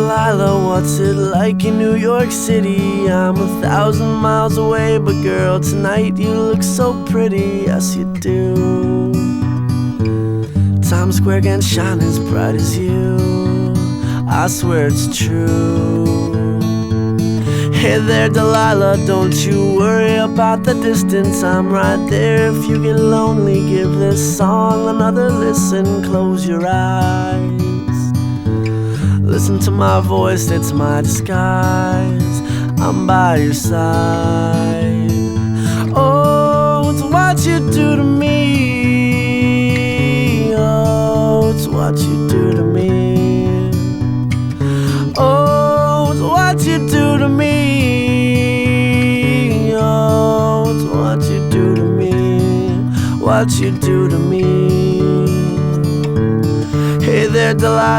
Delilah, what's it like in New York City? I'm 1,000 miles away, but girl, tonight you look so pretty, yes you do. Times Square can't shine as bright as you, I swear it's true. Hey there Delilah, don't you worry about the distance, I'm right there if you get lonely. Give this song another listen, close your eyes. Listen to my voice, it's my disguise, I'm by your side. Oh, it's what you do to me. Oh, it's what you do to me. Oh, it's what you do to me. Oh, it's what you do to me. What you do to me. Hey there, Delilah.